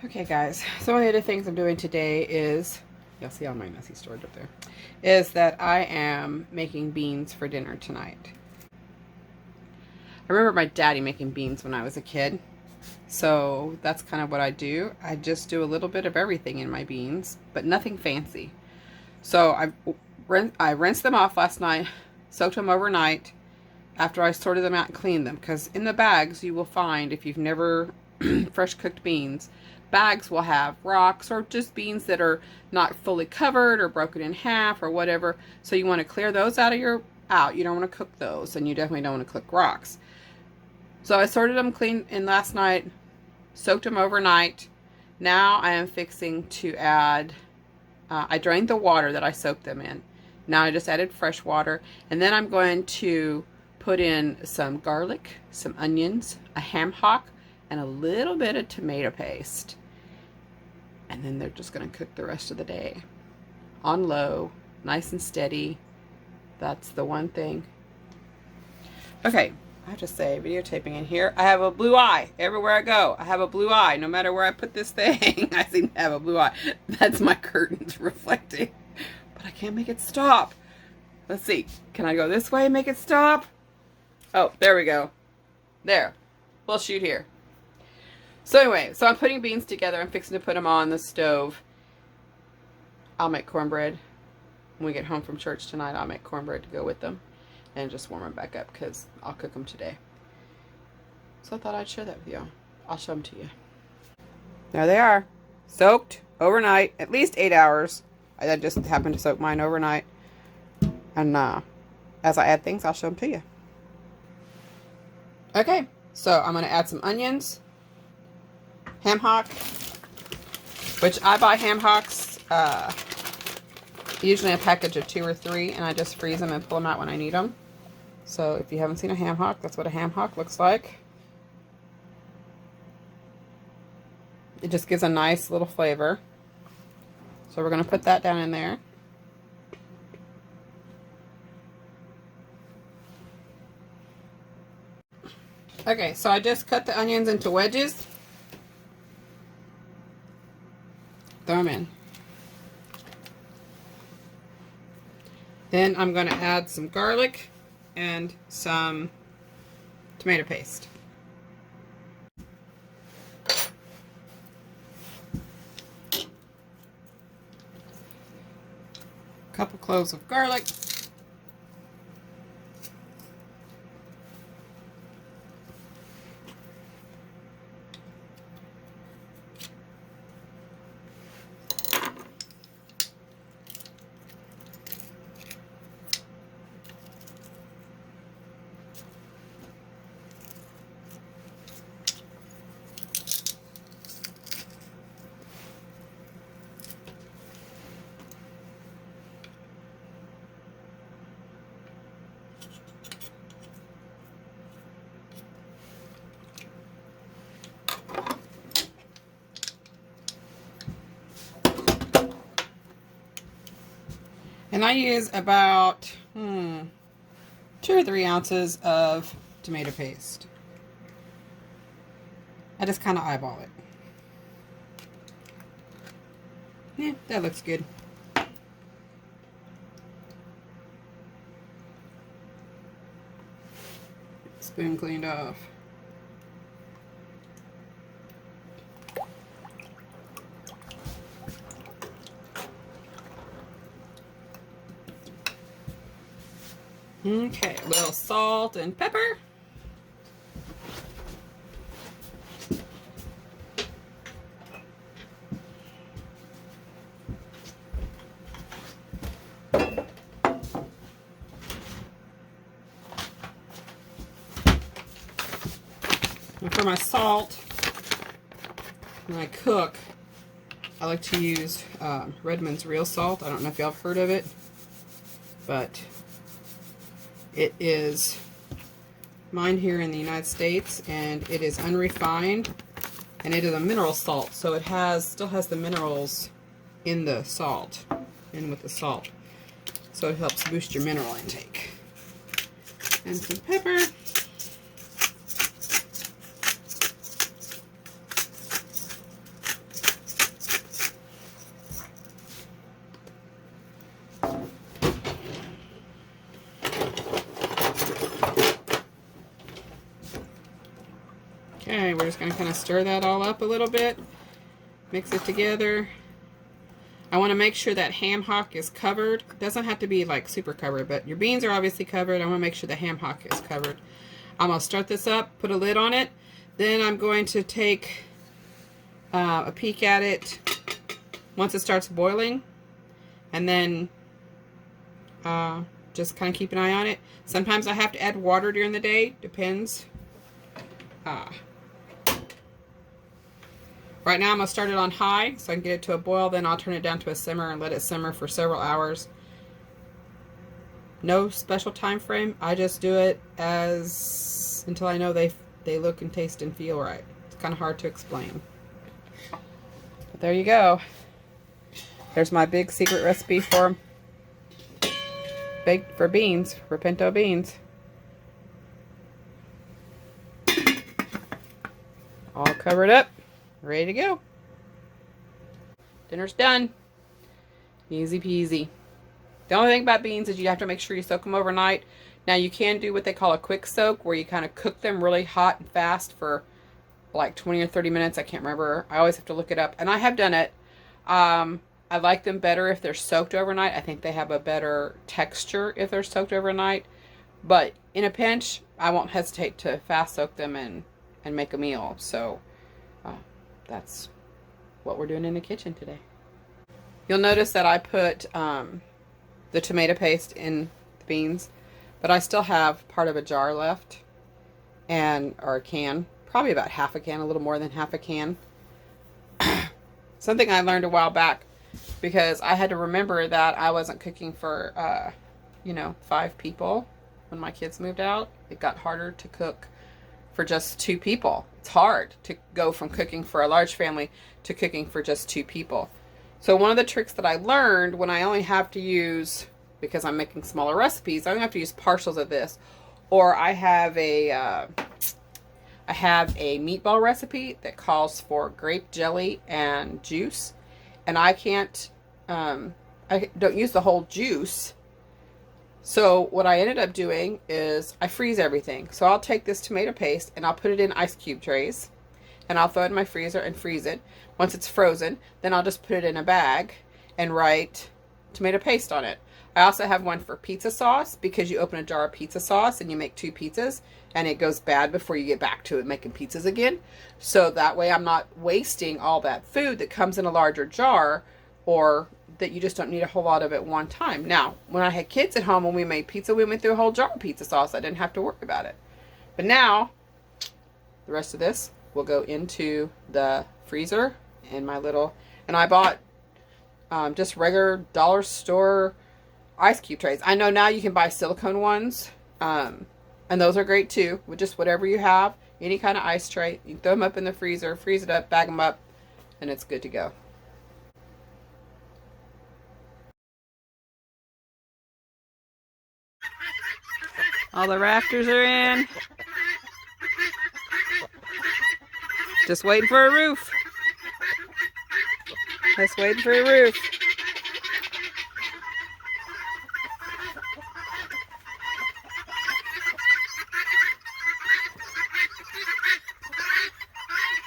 Okay guys, so one of the other things I'm doing today is, you'll see all my messy storage up there, is that I am making beans for dinner tonight. I remember my daddy making beans when I was a kid, so that's kind of what I do. I just do a little bit of everything in my beans, but nothing fancy. So I rinsed them off last night, soaked them overnight after I sorted them out and cleaned them, because in the bags you will find, if you've never fresh cooked beans, bags will have rocks or just beans that are not fully covered or broken in half or whatever. So you want to clear those out. You don't want to cook those, and you definitely don't want to cook rocks. So I sorted them clean in last night, soaked them overnight. Now I am fixing to add, I drained the water that I soaked them in. Now I just added fresh water, and then I'm going to put in some garlic, some onions, a ham hock, and a little bit of tomato paste. And then they're just going to cook the rest of the day on low, nice and steady. That's the one thing. Okay, I have to say, videotaping in here, I have a blue eye everywhere I go. I have a blue eye no matter where I put this thing. I seem to have a blue eye. That's my curtains reflecting, but I can't make it stop. Let's see, can I go this way and make it stop? Oh, there we go. There, we'll shoot here. So anyway, so I'm putting beans together. I'm fixing to put them on the stove. I'll make cornbread. When we get home from church tonight, I'll make cornbread to go with them. And just warm them back up because I'll cook them today. So I thought I'd share that with you. I'll show them to you. There they are. Soaked overnight. At least 8 hours. I just happened to soak mine overnight. And as I add things, I'll show them to you. Okay, so I'm going to add some onions. Ham hock, which I buy ham hocks, usually a package of 2 or 3, and I just freeze them and pull them out when I need them. So if you haven't seen a ham hock, that's what a ham hock looks like. It just gives a nice little flavor. So we're going to put that down in there. Okay, so I just cut the onions into wedges. Throw them in. Then I'm going to add some garlic and some tomato paste. A couple cloves of garlic. And I use about 2 or 3 ounces of tomato paste. I just kind of eyeball it. Yeah, that looks good. Spoon cleaned off. Okay, a little salt and pepper. And for my salt, when I cook, I like to use Redmond's Real Salt. I don't know if y'all have heard of it, but it is mine here in the United States, and it is unrefined, and it is a mineral salt, so it still has the minerals in the salt, in with the salt, so it helps boost your mineral intake. And some pepper. Okay, we're just going to kind of stir that all up a little bit. Mix it together. I want to make sure that ham hock is covered. It doesn't have to be like super covered, but your beans are obviously covered. I want to make sure the ham hock is covered. I'm going to start this up, put a lid on it. Then I'm going to take a peek at it once it starts boiling. And then just kind of keep an eye on it. Sometimes I have to add water during the day. Depends. Right now I'm going to start it on high so I can get it to a boil. Then I'll turn it down to a simmer and let it simmer for several hours. No special time frame. I just do it as until I know they look and taste and feel right. It's kind of hard to explain. But there you go. There's my big secret recipe for beans, for pinto beans. All covered up, ready to go. Dinner's done. Easy peasy. The only thing about beans is you have to make sure you soak them overnight. Now you can do what they call a quick soak, where you kind of cook them really hot and fast for like 20 or 30 minutes. I can't remember. I always have to look it up. And I have done it. I like them better if they're soaked overnight. I think they have a better texture if they're soaked overnight. But in a pinch, I won't hesitate to fast soak them and make a meal. So that's what we're doing in the kitchen today. You'll notice that I put the tomato paste in the beans, but I still have part of a jar left, or a can, probably about half a can, a little more than half a can. Something I learned a while back, because I had to remember that I wasn't cooking for 5 people when my kids moved out. It got harder to cook for just 2 people. It's hard to go from cooking for a large family to cooking for just 2 people. So one of the tricks that I learned when I only have to use, because I'm making smaller recipes, I only have to use partials of this, or I have a meatball recipe that calls for grape jelly and juice, and I don't use the whole juice. So what I ended up doing is I freeze everything. So I'll take this tomato paste and I'll put it in ice cube trays, and I'll throw it in my freezer and freeze it. Once it's frozen, then I'll just put it in a bag and write tomato paste on it. I also have one for pizza sauce, because you open a jar of pizza sauce and you make 2 pizzas and it goes bad before you get back to it making pizzas again. So that way I'm not wasting all that food that comes in a larger jar, or that you just don't need a whole lot of it one time. Now, when I had kids at home, when we made pizza, we went through a whole jar of pizza sauce. I didn't have to worry about it. But now, the rest of this will go into the freezer in my little, and I bought just regular dollar store ice cube trays. I know now you can buy silicone ones, and those are great too, with just whatever you have, any kind of ice tray. You can throw them up in the freezer, freeze it up, bag them up, and it's good to go. All the rafters are in. Just waiting for a roof. Just waiting for a roof.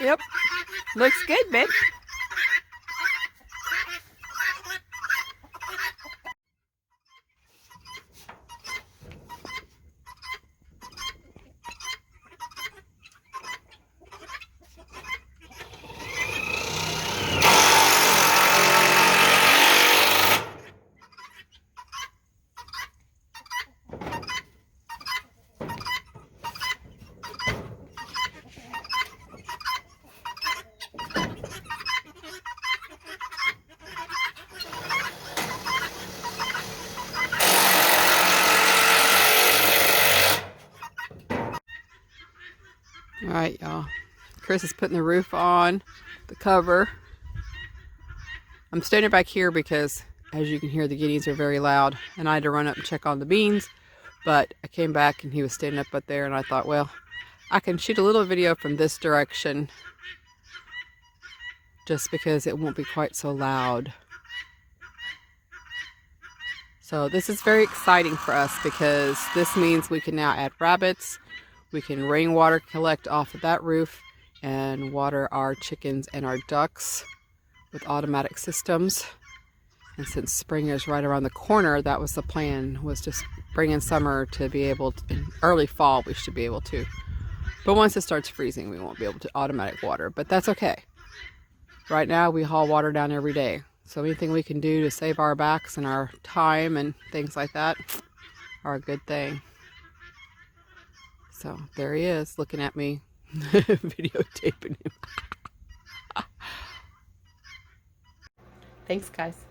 Yep. Looks good, babe. All right, y'all. Chris is putting the roof on, the cover. I'm standing back here because, as you can hear, the guineas are very loud, and I had to run up and check on the beans, but I came back and he was standing up there, and I thought, well, I can shoot a little video from this direction just because it won't be quite so loud. So this is very exciting for us, because this means we can now add rabbits. We can rainwater collect off of that roof, and water our chickens and our ducks with automatic systems. And since spring is right around the corner, that was the plan, was to spring and summer to be able to, in early fall we should be able to. But once it starts freezing, we won't be able to automatic water, but that's okay. Right now we haul water down every day. So anything we can do to save our backs and our time and things like that are a good thing. So there he is looking at me, videotaping him. Thanks, guys.